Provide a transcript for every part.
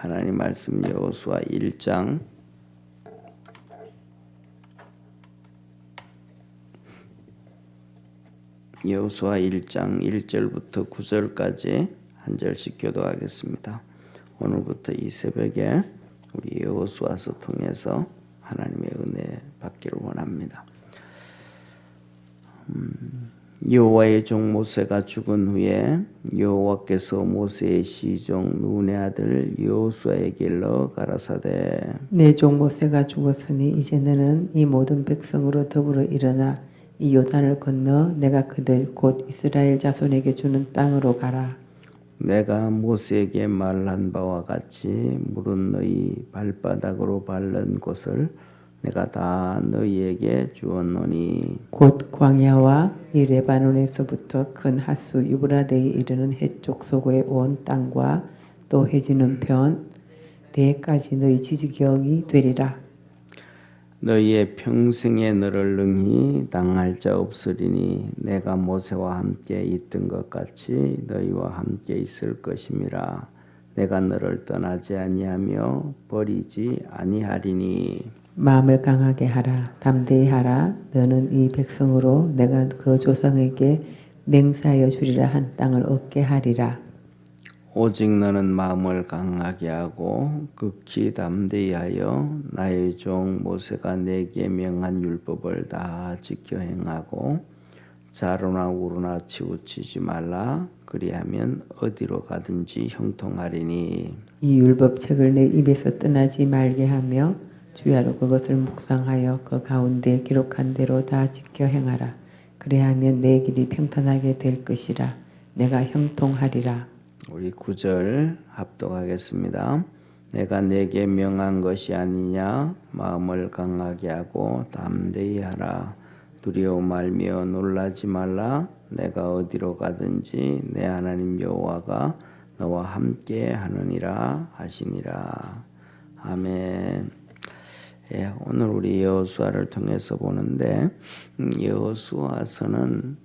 하나님 말씀 여호수아 1장 1절부터 9절까지 한 절씩 교도하겠습니다. 오늘부터 이 새벽에 우리 여호수아서 통해서 하나님의 은혜 받기를 원합니다. 여호와의 종 모세가 죽은 후에 여호와께서 모세의 시종 눈의 아들 여호수아에게 일러 가라사대 내 종 모세가 죽었으니 이제 너는 이 모든 백성으로 더불어 일어나 이 요단을 건너 내가 그들 곧 이스라엘 자손에게 주는 땅으로 가라. 내가 모세에게 말한 바와 같이 물은 너희 발바닥으로 밟는 곳을 내가 다 너희에게 주었노니 곧 광야와 이 레바논에서부터 큰 하수 유브라데에 이르는 해쪽 소고에 온 땅과 또 해지는 편 대까지 너희 지지경이 되리라. 너희의 평생에 너를 능히 당할 자 없으리니 내가 모세와 함께 있던 것 같이 너희와 함께 있을 것임이라. 내가 너를 떠나지 아니하며 버리지 아니하리니 마음을 강하게 하라. 담대히 하라. 너는 이 백성으로 내가 그 조상에게 맹세하여 주리라 한 땅을 얻게 하리라. 오직 너는 마음을 강하게 하고 극히 담대히 하여 나의 종 모세가 내게 명한 율법을 다 지켜 행하고 자로나 우로나 치우치지 말라. 그리하면 어디로 가든지 형통하리니 이 율법책을 내 입에서 떠나지 말게 하며 주야로 그것을 묵상하여 그 가운데 기록한 대로 다 지켜 행하라. 그래야하면 내 길이 평탄하게 될 것이라. 내가 형통하리라. 우리 9절 합독하겠습니다. 내가 내게 명한 것이 아니냐. 마음을 강하게 하고 담대히 하라. 두려워 말며 놀라지 말라. 내가 어디로 가든지 내 하나님 여호와가 너와 함께 하느니라 하시니라. 아멘. 예, 오늘 우리 여호수아를 통해서 보는데 여호수아서는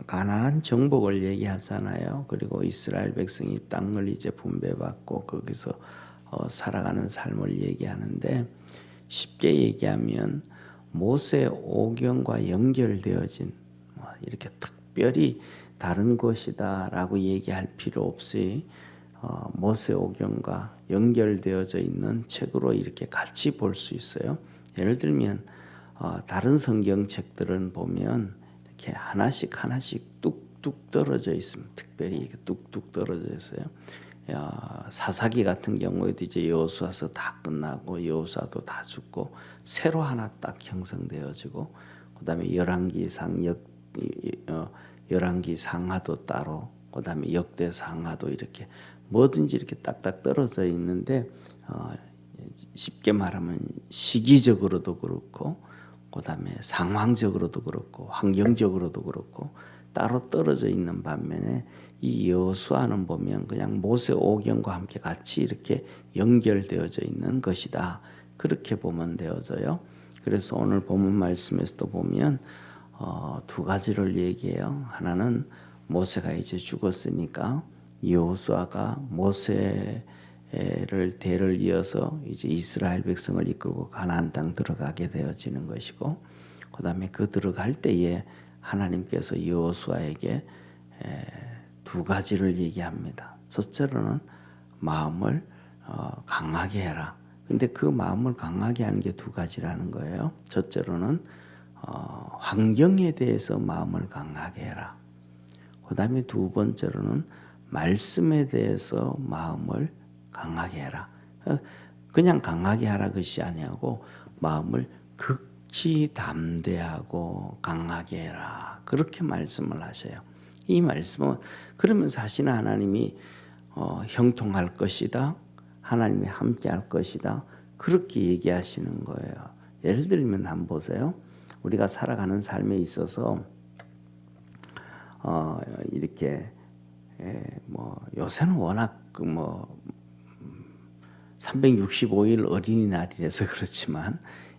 가나안 정복을 얘기하잖아요. 그리고 이스라엘 백성이 땅을 이제 분배받고 거기서 살아가는 삶을 얘기하는데 쉽게 얘기하면 모세 오경과 연결되어진 이렇게 특별히 다른 것이다라고 얘기할 필요 없이 모세 오경과 연결되어져 있는 책으로 이렇게 같이 볼 수 있어요. 예를 들면 다른 성경책들은 보면 이렇게 하나씩 뚝뚝 떨어져 있습니다. 특별히 이렇게 뚝뚝 떨어져 있어요. 사사기 같은 경우에도 이제 여호수아서 다 끝나고 여호수아도 다 죽고 새로 하나 딱 형성되어지고 그다음에 열왕기 상하도 따로 그다음에 역대 상하도 이렇게 뭐든지 이렇게 딱딱 떨어져 있는데 쉽게 말하면 시기적으로도 그렇고 그다음에 상황적으로도 그렇고 환경적으로도 그렇고 따로 떨어져 있는 반면에 이 여호수아는 보면 그냥 모세 오경과 함께 같이 이렇게 연결되어져 있는 것이다. 그렇게 보면 되어져요. 그래서 오늘 본문 말씀에서도 보면 두 가지를 얘기해요. 하나는 모세가 이제 죽었으니까 여호수아가 모세를 대를 이어서 이제 이스라엘 백성을 이끌고 가나안 땅 들어가게 되어지는 것이고, 그다음에 그 들어갈 때에 하나님께서 여호수아에게 두 가지를 얘기합니다. 첫째로는 마음을 강하게 해라. 근데 그 마음을 강하게 하는 게 두 가지라는 거예요. 첫째로는 환경에 대해서 마음을 강하게 해라. 그다음에 두 번째로는 말씀에 대해서 마음을 강하게 해라. 그냥 강하게 하라 것이 아니고 마음을 극히 담대하고 강하게 해라. 그렇게 말씀을 하세요. 이 말씀은 그러면 사실 하나님이 형통할 것이다. 하나님이 함께 할 것이다. 그렇게 얘기하시는 거예요. 예를 들면 한번 보세요. 우리가 살아가는 삶에 있어서 이렇게 요새는 워낙 365일 어린이날이라서 그렇지만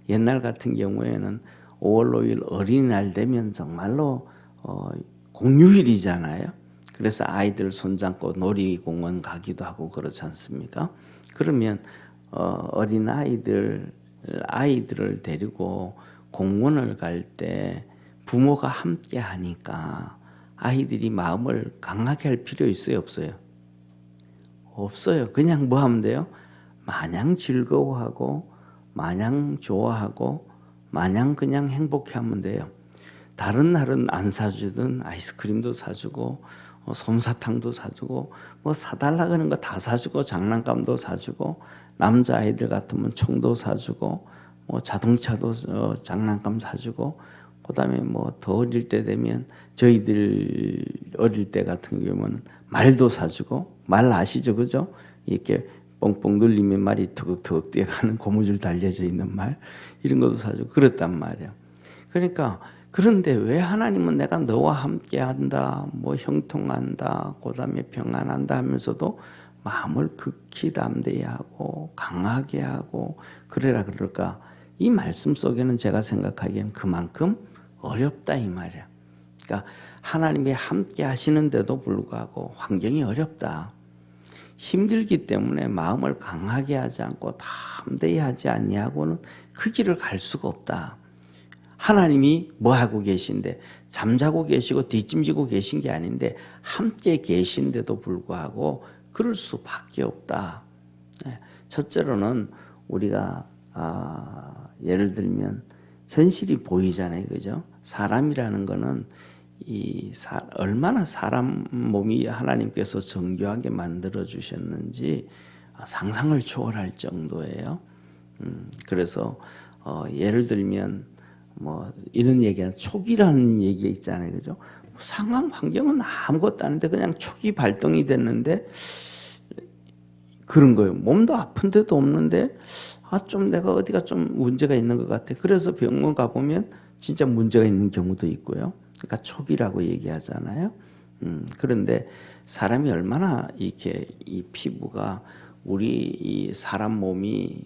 옛날 같은 경우에는 5월 5일 어린이날 되면 정말로 공휴일이잖아요. 그래서 아이들 손잡고 놀이공원 가기도 하고 그렇지 않습니까? 그러면 어린 아이들을 데리고 공원을 갈 때 부모가 함께 하니까 아이들이 마음을 강하게 할 필요 있어요, 없어요? 없어요. 그냥 뭐 하면 돼요? 마냥 즐거워하고 마냥 좋아하고 마냥 그냥 행복해하면 돼요. 다른 날은 안 사주든 아이스크림도 사주고 솜사탕도 사주고 뭐 사달라 그러는 거 다 사주고 장난감도 사주고 남자아이들 같으면 총도 사주고 뭐 자동차도 장난감 사주고 그다음에 뭐 더 어릴 때 되면 저희들 어릴 때 같은 경우는 말도 사주고 말 아시죠, 그죠? 이렇게 뻥뻥 눌리면 말이 터벅터벅 뛰어가는 고무줄 달려져 있는 말 이런 것도 사주고 그랬단 말이에요. 그러니까 그런데 왜 하나님은 내가 너와 함께한다, 뭐 형통한다, 그다음에 평안한다 하면서도 마음을 극히 담대히 하고 강하게 하고 그래라 그럴까? 이 말씀 속에는 제가 생각하기엔 그만큼 어렵다 이 말이야. 그러니까 하나님이 함께 하시는데도 불구하고 환경이 어렵다. 힘들기 때문에 마음을 강하게 하지 않고 담대히 하지 아니하고는 그 길을 갈 수가 없다. 하나님이 뭐 하고 계신데 잠자고 계시고 뒷짐지고 계신 게 아닌데 함께 계신데도 불구하고 그럴 수밖에 없다. 첫째로는 우리가 예를 들면 현실이 보이잖아요, 그죠? 사람이라는 거는 얼마나 사람 몸이 하나님께서 정교하게 만들어 주셨는지 상상을 초월할 정도예요. 그래서 예를 들면 뭐 이런 얘기가 촉이라는 얘기 있잖아요, 그죠? 상황 환경은 아무것도 아닌데 그냥 촉이 발동이 됐는데 그런 거예요. 몸도 아픈 데도 없는데 좀 내가 어디가 좀 문제가 있는 것 같아. 그래서 병원 가보면 진짜 문제가 있는 경우도 있고요. 그러니까 촉이라고 얘기하잖아요. 그런데 사람이 얼마나 이렇게 이 피부가 우리 이 사람 몸이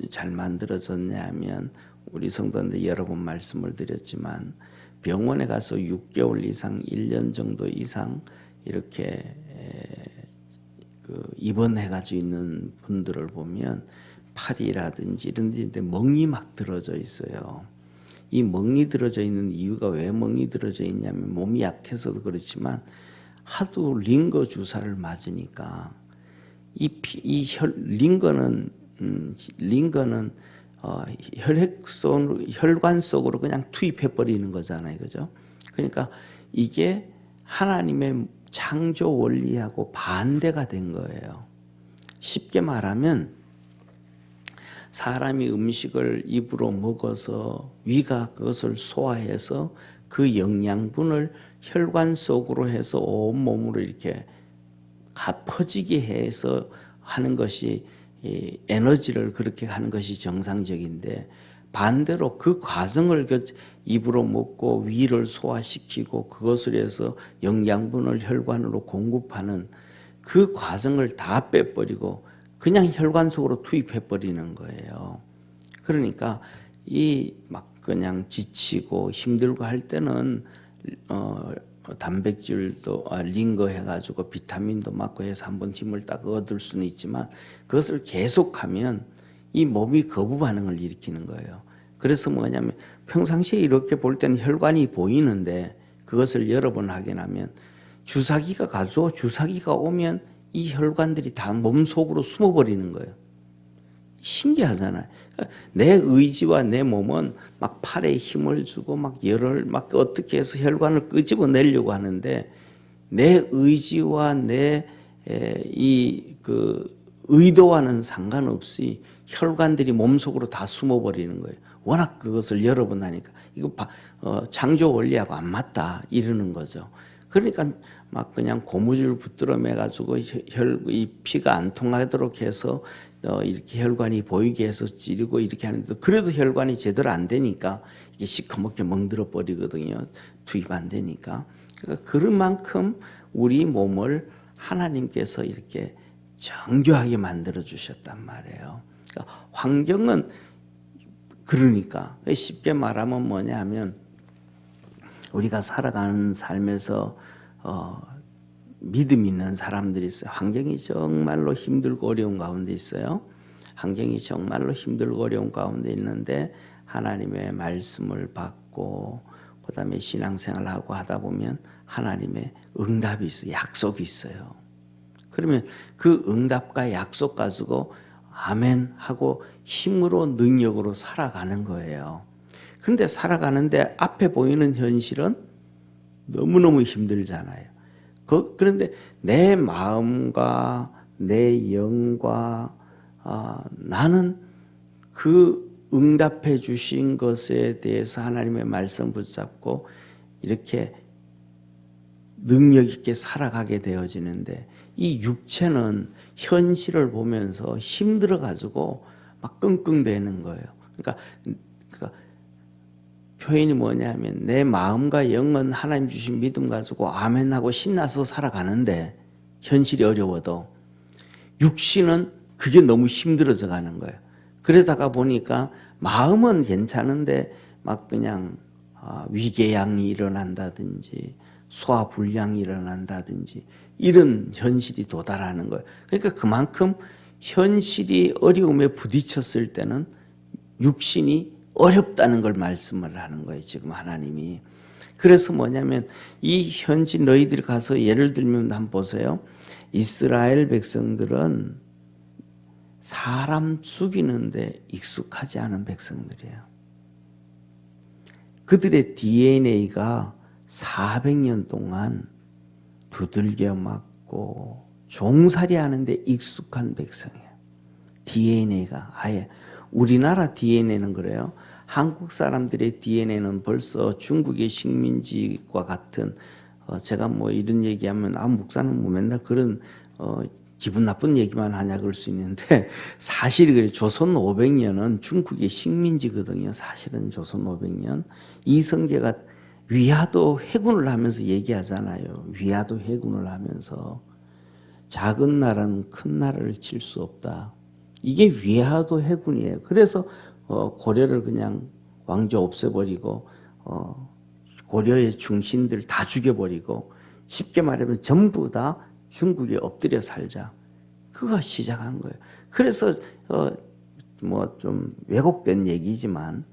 잘 만들어졌냐면 우리 성도인데 여러 번 말씀을 드렸지만 병원에 가서 6개월 이상, 1년 정도 이상 이렇게 입원해가지고 있는 분들을 보면 팔이라든지 이런 데 멍이 막 들어져 있어요. 이 멍이 들어져 있는 이유가 왜 멍이 들어져 있냐면 몸이 약해서도 그렇지만 하도 링거 주사를 맞으니까 링거는 혈관 속으로 그냥 투입해 버리는 거잖아요, 그죠? 그러니까 이게 하나님의 창조 원리하고 반대가 된 거예요. 쉽게 말하면 사람이 음식을 입으로 먹어서 위가 그것을 소화해서 그 영양분을 혈관 속으로 해서 온몸으로 이렇게 퍼지게 해서 하는 것이 에너지를 그렇게 하는 것이 정상적인데 반대로 그 과정을 입으로 먹고 위를 소화시키고 그것을 해서 영양분을 혈관으로 공급하는 그 과정을 다 빼버리고 그냥 혈관 속으로 투입해 버리는 거예요. 그러니까 막 그냥 지치고 힘들고 할 때는 단백질도 링거 해가지고 비타민도 맞고 해서 한번 힘을 딱 얻을 수는 있지만 그것을 계속하면 이 몸이 거부 반응을 일으키는 거예요. 그래서 뭐냐면 평상시에 이렇게 볼 때는 혈관이 보이는데 그것을 여러 번 하게 나면 주사기가 오면 이 혈관들이 다 몸속으로 숨어버리는 거예요. 신기하잖아요. 내 의지와 내 몸은 막 팔에 힘을 주고 막 열을 막 어떻게 해서 혈관을 끄집어내려고 하는데 내 의지와 내 의도와는 상관없이 혈관들이 몸속으로 다 숨어버리는 거예요. 워낙 그것을 여러 번 하니까 이거 창조 원리하고 안 맞다 이러는 거죠. 그러니까 막 그냥 고무줄 붙들어 매가지고 이 피가 안 통하도록 해서 이렇게 혈관이 보이게 해서 찌르고 이렇게 하는데 그래도 혈관이 제대로 안 되니까 이게 시커멓게 멍들어 버리거든요. 투입 안 되니까. 그러니까 그런 만큼 우리 몸을 하나님께서 이렇게 정교하게 만들어 주셨단 말이에요. 그러니까 환경은 그러니까 쉽게 말하면 뭐냐 하면 우리가 살아가는 삶에서 믿음 있는 사람들이 있어요. 환경이 정말로 힘들고 어려운 가운데 있어요. 환경이 정말로 힘들고 어려운 가운데 있는데 하나님의 말씀을 받고 그다음에 신앙생활하고 하다 보면 하나님의 응답이 있어요. 약속이 있어요. 그러면 그 응답과 약속 가지고 아멘 하고 힘으로 능력으로 살아가는 거예요. 그런데 살아가는데 앞에 보이는 현실은 너무너무 힘들잖아요. 그런데 내 마음과 내 영과 나는 그 응답해 주신 것에 대해서 하나님의 말씀 붙잡고 이렇게 능력 있게 살아가게 되어지는데 이 육체는 현실을 보면서 힘들어 가지고 막 끙끙대는 거예요. 그러니까 표현이 뭐냐면 내 마음과 영은 하나님 주신 믿음 가지고 아멘하고 신나서 살아가는데 현실이 어려워도 육신은 그게 너무 힘들어져 가는 거예요. 그러다가 보니까 마음은 괜찮은데 막 그냥 위궤양이 일어난다든지 소화불량이 일어난다든지 이런 현실이 도달하는 거예요. 그러니까 그만큼 현실이 어려움에 부딪혔을 때는 육신이 어렵다는 걸 말씀을 하는 거예요. 지금 하나님이. 그래서 뭐냐면 이 현지 너희들 가서 예를 들면 한번 보세요. 이스라엘 백성들은 사람 죽이는데 익숙하지 않은 백성들이에요. 그들의 DNA가 400년 동안 두들겨 맞고 종살이 하는데 익숙한 백성이에요. DNA가 아예 우리나라 DNA는 그래요. 한국 사람들의 DNA는 벌써 중국의 식민지와 같은 제가 뭐 이런 얘기하면 목사는 뭐 맨날 그런 기분 나쁜 얘기만 하냐 그럴 수 있는데 사실이 그래요. 조선 500년은 중국의 식민지거든요. 사실은 조선 500년 이성계가 위화도 해군을 하면서 얘기하잖아요. 위화도 해군을 하면서 작은 나라는 큰 나라를 칠 수 없다. 이게 위화도 해군이에요. 그래서 고려를 그냥 왕조 없애버리고 고려의 중신들 다 죽여버리고 쉽게 말하면 전부 다 중국에 엎드려 살자. 그거 시작한 거예요. 그래서 뭐 좀 왜곡된 얘기지만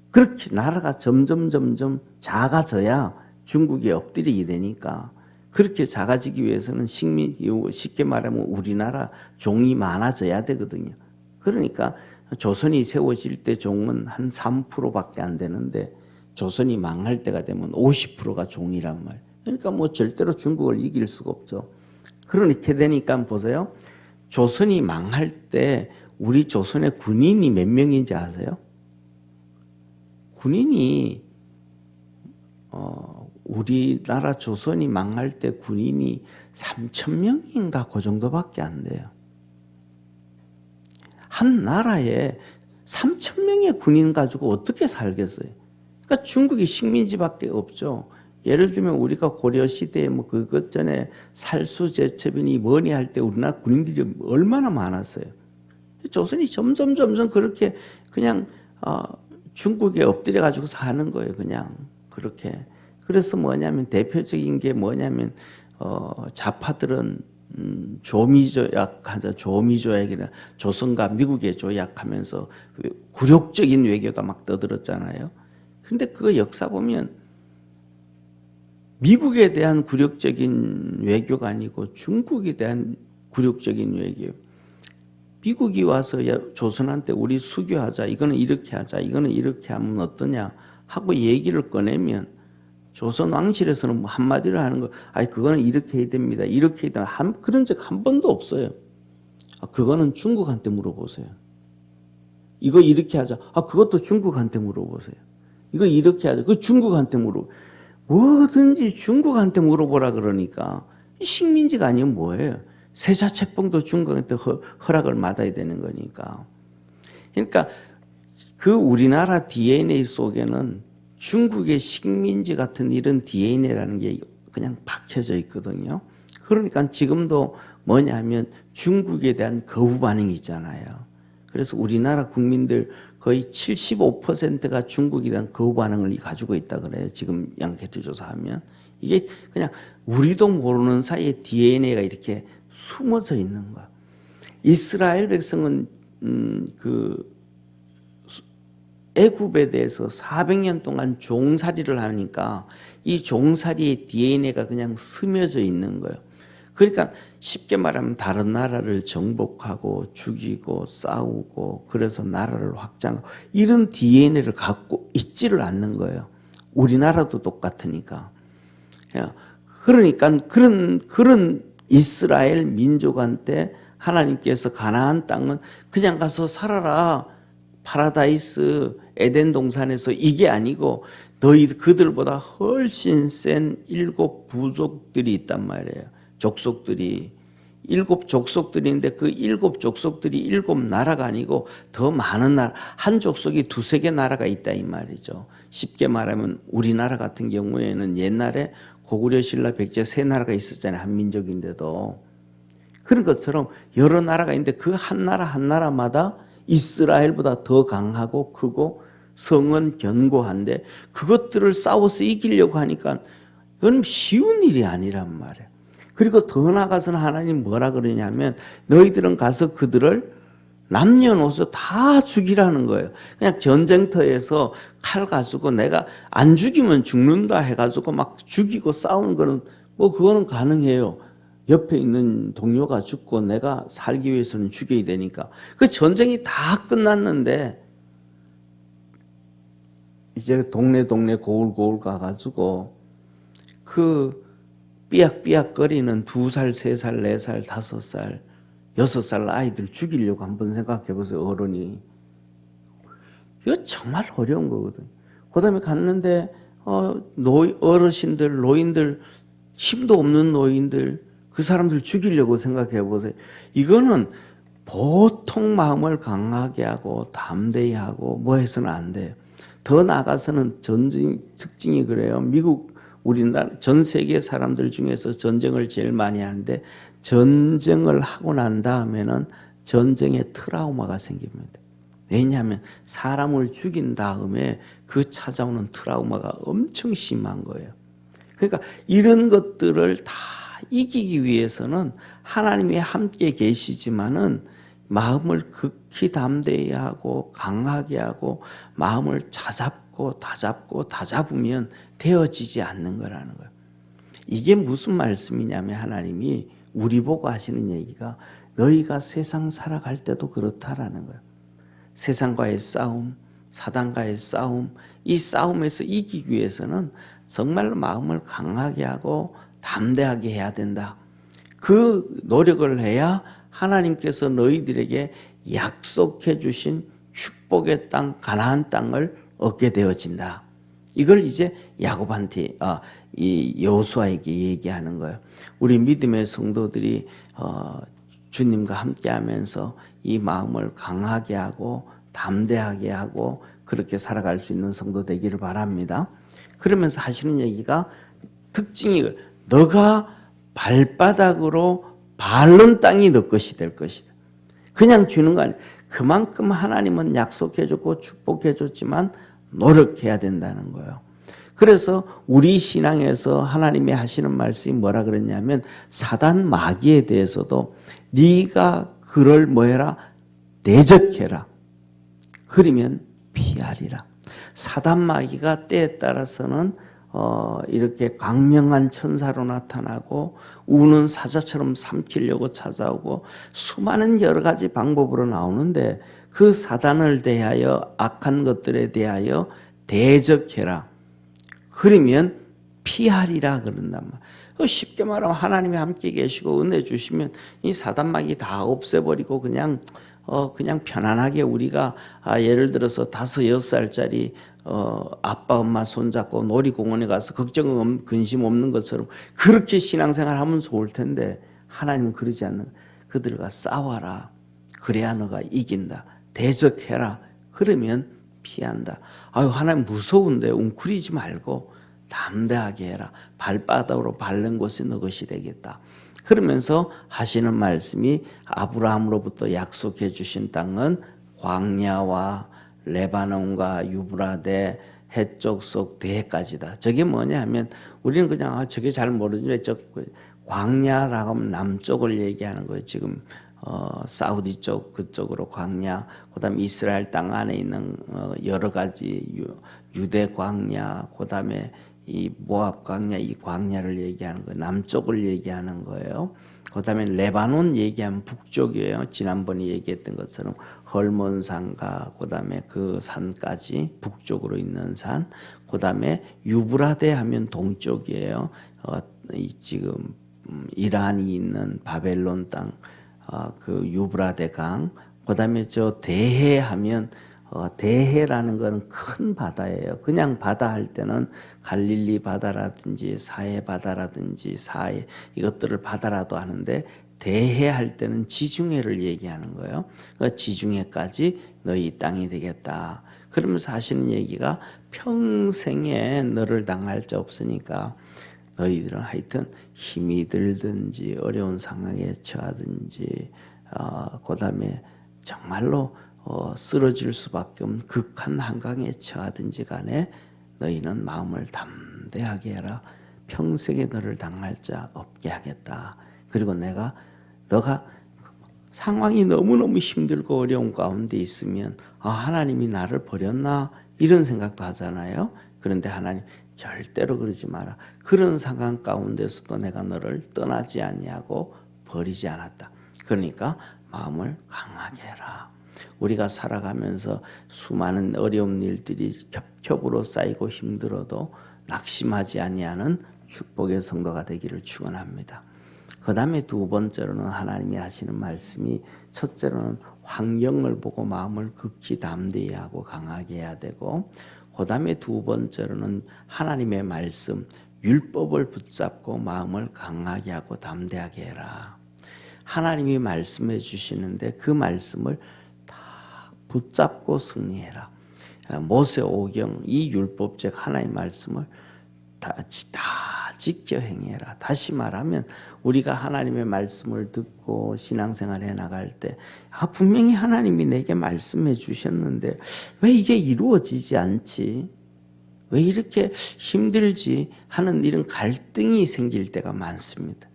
그렇게 나라가 점점 작아져야 중국에 엎드리게 되니까 그렇게 작아지기 위해서는 쉽게 말하면 우리나라 종이 많아져야 되거든요. 그러니까 조선이 세워질 때 종은 한 3%밖에 안 되는데 조선이 망할 때가 되면 50%가 종이란 말이에요. 그러니까 뭐 절대로 중국을 이길 수가 없죠. 그렇게 되니까 보세요. 조선이 망할 때 우리 조선의 군인이 몇 명인지 아세요? 군인이 우리나라 조선이 망할 때 군인이 3,000명인가 그 정도밖에 안 돼요. 한 나라에 3,000명의 군인 가지고 어떻게 살겠어요? 그러니까 중국이 식민지밖에 없죠. 예를 들면 우리가 고려 시대에 뭐 그것 전에 살수제첩이니 뭐니 할 때 우리나라 군인들이 얼마나 많았어요. 조선이 점점 그렇게 그냥 중국에 엎드려 가지고 사는 거예요. 그냥 그렇게. 그래서 뭐냐면 대표적인 게 뭐냐면 좌파들은 조미조약이나 조선과 미국에 조약하면서 굴욕적인 외교가 막 떠들었잖아요. 근데 그 역사 보면 미국에 대한 굴욕적인 외교가 아니고 중국에 대한 굴욕적인 외교. 미국이 와서 조선한테 우리 수교하자, 이거는 이렇게 하자, 이거는 이렇게 하면 어떠냐 하고 얘기를 꺼내면 조선 왕실에서는 뭐 한마디로 하는 거, 그거는 이렇게 해야 됩니다. 이렇게 해야 됩니다. 그런 적 한 번도 없어요. 그거는 중국한테 물어보세요. 이거 이렇게 하자. 그것도 중국한테 물어보세요. 이거 이렇게 하자. 그 중국한테 뭐든지 중국한테 물어보라 그러니까 식민지가 아니면 뭐예요? 세자책봉도 중국한테 허락을 받아야 되는 거니까. 그러니까 그 우리나라 DNA 속에는 중국의 식민지 같은 이런 DNA라는 게 그냥 박혀져 있거든요. 그러니까 지금도 뭐냐면 중국에 대한 거부 반응이 있잖아요. 그래서 우리나라 국민들 거의 75%가 중국에 대한 거부 반응을 가지고 있다 그래요. 지금 앙케이트 조사하면 이게 그냥 우리도 모르는 사이에 DNA가 이렇게 숨어져 있는 거야. 이스라엘 백성은 그 애굽에 대해서 400년 동안 종살이를 하니까 이 종살이의 DNA가 그냥 스며져 있는 거예요. 그러니까 쉽게 말하면 다른 나라를 정복하고 죽이고 싸우고 그래서 나라를 확장하고 이런 DNA를 갖고 있지를 않는 거예요. 우리나라도 똑같으니까. 그러니까 그런 이스라엘 민족한테 하나님께서 가나안 땅은 그냥 가서 살아라. 파라다이스 에덴 동산에서 이게 아니고 너희 그들보다 훨씬 센 7 부족들이 있단 말이에요. 족속들이 7 족속들인데 그 7 족속들이 7 나라가 아니고 더 많은 나라, 한 족속이 2-3개 나라가 있다 이 말이죠. 쉽게 말하면 우리나라 같은 경우에는 옛날에 고구려 신라 백제 3나라가 있었잖아요. 한 민족인데도 그런 것처럼 여러 나라가 있는데 그 한 나라 한 나라마다 이스라엘보다 더 강하고 크고 성은 견고한데 그것들을 싸워서 이기려고 하니까 그건 쉬운 일이 아니란 말이에요. 그리고 더 나아가서는 하나님 뭐라 그러냐면 너희들은 가서 그들을 남녀노소 다 죽이라는 거예요. 그냥 전쟁터에서 칼 가지고 내가 안 죽이면 죽는다 해가지고 막 죽이고 싸우는 거는 뭐 그거는 가능해요. 옆에 있는 동료가 죽고 내가 살기 위해서는 죽여야 되니까. 그 전쟁이 다 끝났는데 이제 동네 고울고울 가가지고 그 삐약삐약거리는 2살, 3살, 4살, 5살, 6살 아이들 죽이려고 한번 생각해 보세요. 어른이. 이거 정말 어려운 거거든요. 그 다음에 갔는데 어르신들, 노인들, 힘도 없는 노인들 그 사람들 죽이려고 생각해 보세요. 이거는 보통 마음을 강하게 하고 담대히 하고 뭐 해서는 안 돼요. 더 나아가서는 전쟁 특징이 그래요. 미국, 우리나라, 전 세계 사람들 중에서 전쟁을 제일 많이 하는데 전쟁을 하고 난 다음에는 전쟁에 트라우마가 생깁니다. 왜냐하면 사람을 죽인 다음에 그 찾아오는 트라우마가 엄청 심한 거예요. 그러니까 이런 것들을 다 이기기 위해서는 하나님이 함께 계시지만은 마음을 극히 담대히 하고 강하게 하고 마음을 다잡으면 되어지지 않는 거라는 거예요. 이게 무슨 말씀이냐면 하나님이 우리 보고 하시는 얘기가 너희가 세상 살아갈 때도 그렇다라는 거예요. 세상과의 싸움, 사단과의 싸움, 이 싸움에서 이기기 위해서는 정말 마음을 강하게 하고 담대하게 해야 된다. 그 노력을 해야 하나님께서 너희들에게 약속해 주신 축복의 땅, 가나안 땅을 얻게 되어진다. 이걸 이제 야곱한테, 이 여호수아에게 얘기하는 거예요. 우리 믿음의 성도들이 주님과 함께하면서 이 마음을 강하게 하고 담대하게 하고 그렇게 살아갈 수 있는 성도 되기를 바랍니다. 그러면서 하시는 얘기가 특징이 너가 발바닥으로 밟는 땅이 너 것이 될 것이다. 그냥 주는 거 아니에요. 그만큼 하나님은 약속해 줬고 축복해 줬지만 노력해야 된다는 거예요. 그래서 우리 신앙에서 하나님이 하시는 말씀이 뭐라 그랬냐면 사단 마귀에 대해서도 네가 그를 뭐해라? 대적해라. 그러면 피하리라. 사단 마귀가 때에 따라서는 이렇게 강명한 천사로 나타나고 우는 사자처럼 삼키려고 찾아오고 수많은 여러 가지 방법으로 나오는데 그 사단을 대하여 악한 것들에 대하여 대적해라. 그러면 피하리라 그런단 말이에요. 쉽게 말하면 하나님이 함께 계시고 은혜 주시면 이 사단마귀 다 없애버리고 그냥 편안하게 우리가 예를 들어서 5-6살짜리 아빠 엄마 손잡고 놀이공원에 가서 걱정 근심 없는 것처럼 그렇게 신앙생활 하면 좋을 텐데 하나님은 그러지 않는 그들과 싸워라. 그래야 너가 이긴다. 대적해라. 그러면 피한다. 아유 하나님 무서운데 웅크리지 말고 담대하게 해라. 발바닥으로 밟는 곳이 너 것이 되겠다. 그러면서 하시는 말씀이 아브라함으로부터 약속해 주신 땅은 광야와 레바논과 유브라데 해쪽 속 대해까지다. 저게 뭐냐 하면 우리는 그냥 저게 잘 모르지만 저 광야라고 하면 남쪽을 얘기하는 거예요. 지금 사우디 쪽 그쪽으로 광야, 그다음에 이스라엘 땅 안에 있는 여러 가지 유대 광야, 그다음에 이 모압 광야, 이 광야를 얘기하는 거예요. 남쪽을 얘기하는 거예요. 그다음에 레바논 얘기하면 북쪽이에요. 지난번에 얘기했던 것처럼 헐몬산과 그다음에 그 산까지 북쪽으로 있는 산, 그다음에 유브라데 하면 동쪽이에요. 지금 이란이 있는 바벨론 땅, 그 유브라데 강, 그다음에 저 대해 하면 대해라는 거는 큰 바다예요. 그냥 바다 할 때는 갈릴리 바다라든지 사해 바다라든지 사해 이것들을 바다라도 하는데 대해 할 때는 지중해를 얘기하는 거예요. 그 지중해까지 너희 땅이 되겠다. 그러면서 하시는 얘기가 평생에 너를 당할 자 없으니까 너희들은 하여튼 힘이 들든지 어려운 상황에 처하든지 그다음에 정말로 쓰러질 수밖에 없는 극한 한강에 처하든지 간에 너희는 마음을 담대하게 해라. 평생에 너를 당할 자 없게 하겠다. 그리고 너가 상황이 너무너무 힘들고 어려운 가운데 있으면 하나님이 나를 버렸나 이런 생각도 하잖아요. 그런데 하나님 절대로 그러지 마라. 그런 상황 가운데서도 내가 너를 떠나지 아니하고 버리지 않았다. 그러니까 마음을 강하게 해라. 우리가 살아가면서 수많은 어려운 일들이 겹겹으로 쌓이고 힘들어도 낙심하지 아니하는 축복의 성도가 되기를 축원합니다. 그 다음에 두 번째로는 하나님이 하시는 말씀이 첫째로는 환경을 보고 마음을 극히 담대히 하고 강하게 해야 되고 그 다음에 두 번째로는 하나님의 말씀 율법을 붙잡고 마음을 강하게 하고 담대하게 해라. 하나님이 말씀해 주시는데 그 말씀을 다 붙잡고 승리해라. 모세오경 이 율법적 하나님의 말씀을 다 지켜 행해라. 다시 말하면 우리가 하나님의 말씀을 듣고 신앙생활 해 나갈 때 분명히 하나님이 내게 말씀해 주셨는데 왜 이게 이루어지지 않지? 왜 이렇게 힘들지? 하는 이런 갈등이 생길 때가 많습니다.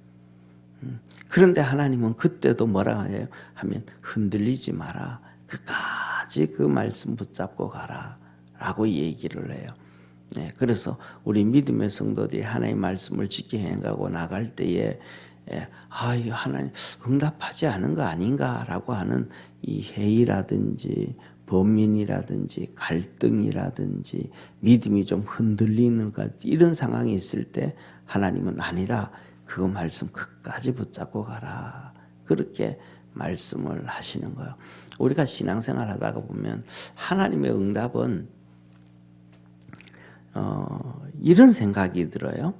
그런데 하나님은 그때도 뭐라 해요? 하면 흔들리지 마라. 끝까지 그 말씀 붙잡고 가라 라고 얘기를 해요. 네, 그래서 우리 믿음의 성도들이 하나님의 말씀을 지켜 행하고 나갈 때에 이거 하나님 응답하지 않은 거 아닌가라고 하는 이 회의라든지 범민이라든지 갈등이라든지 믿음이 좀 흔들리는 것 이런 상황이 있을 때 하나님은 아니라 그 말씀 끝까지 붙잡고 가라. 그렇게 말씀을 하시는 거예요. 우리가 신앙생활 하다가 보면 하나님의 응답은 이런 생각이 들어요.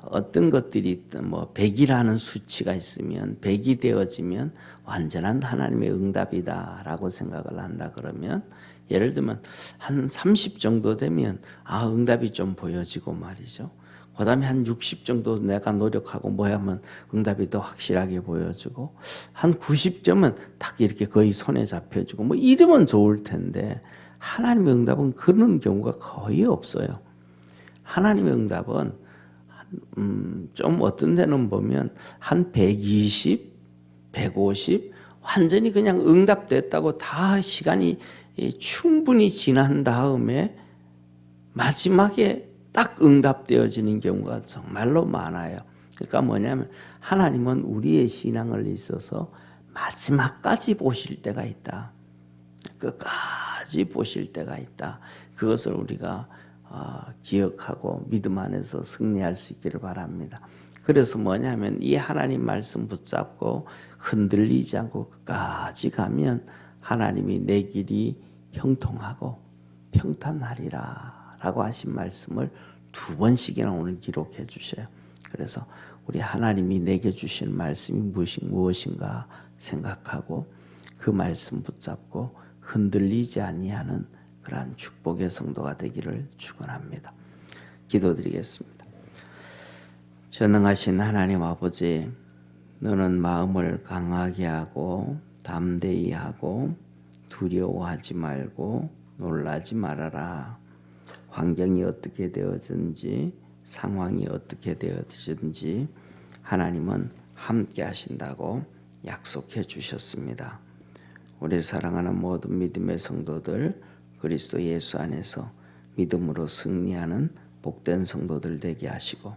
어떤 것들이 있든 100이라는 수치가 있으면 100이 되어지면 완전한 하나님의 응답이다라고 생각을 한다 그러면 예를 들면 한 30 정도 되면 응답이 좀 보여지고 말이죠. 그 다음에 한 60 정도 내가 노력하고 하면 응답이 더 확실하게 보여지고 한 90점은 딱 이렇게 거의 손에 잡혀지고 이러면 좋을 텐데 하나님의 응답은 그런 경우가 거의 없어요. 하나님의 응답은 좀 어떤 데는 보면 한 120, 150 완전히 그냥 응답됐다고 다 시간이 충분히 지난 다음에 마지막에 딱 응답되어지는 경우가 정말로 많아요. 그러니까 뭐냐면 하나님은 우리의 신앙을 있어서 마지막까지 보실 때가 있다. 끝까지 보실 때가 있다. 그것을 우리가 기억하고 믿음 안에서 승리할 수 있기를 바랍니다. 그래서 뭐냐면 이 하나님 말씀 붙잡고 흔들리지 않고 끝까지 가면 하나님이 내 길이 형통하고 평탄하리라 라고 하신 말씀을 2번씩이나 오늘 기록해 주셔요. 그래서 우리 하나님이 내게 주신 말씀이 무엇인가 생각하고 그 말씀 붙잡고 흔들리지 아니하는 그러한 축복의 성도가 되기를 축원합니다. 기도드리겠습니다. 전능하신 하나님 아버지, 너는 마음을 강하게 하고 담대히 하고 두려워하지 말고 놀라지 말아라. 환경이 어떻게 되어든지 상황이 어떻게 되어지든지 하나님은 함께 하신다고 약속해 주셨습니다. 우리 사랑하는 모든 믿음의 성도들, 그리스도 예수 안에서 믿음으로 승리하는 복된 성도들 되게 하시고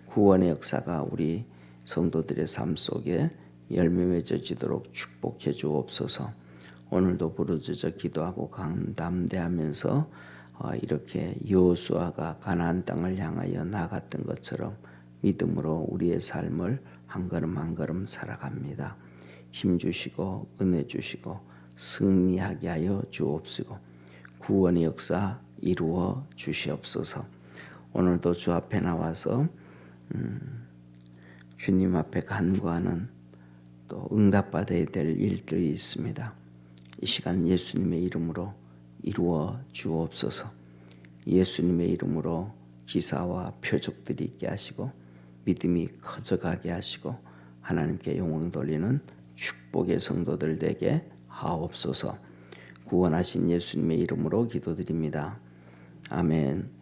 구원의 역사가 우리 성도들의 삶 속에 열매 맺어지도록 축복해 주옵소서. 오늘도 부르짖어 기도하고 감담대하면서 이렇게 여호수아가 가나안 땅을 향하여 나갔던 것처럼 믿음으로 우리의 삶을 한 걸음 한 걸음 살아갑니다. 힘 주시고 은혜 주시고 승리하게 하여 주옵시고 구원의 역사 이루어 주시옵소서. 오늘도 주 앞에 나와서 주님 앞에 간구하는 또 응답받아야 될 일들이 있습니다. 이 시간 예수님의 이름으로 이루어 주옵소서. 예수님의 이름으로 기사와 표적들이 있게 하시고 믿음이 커져가게 하시고 하나님께 영광 돌리는 축복의 성도들 되게 하옵소서. 구원하신 예수님의 이름으로 기도드립니다. 아멘.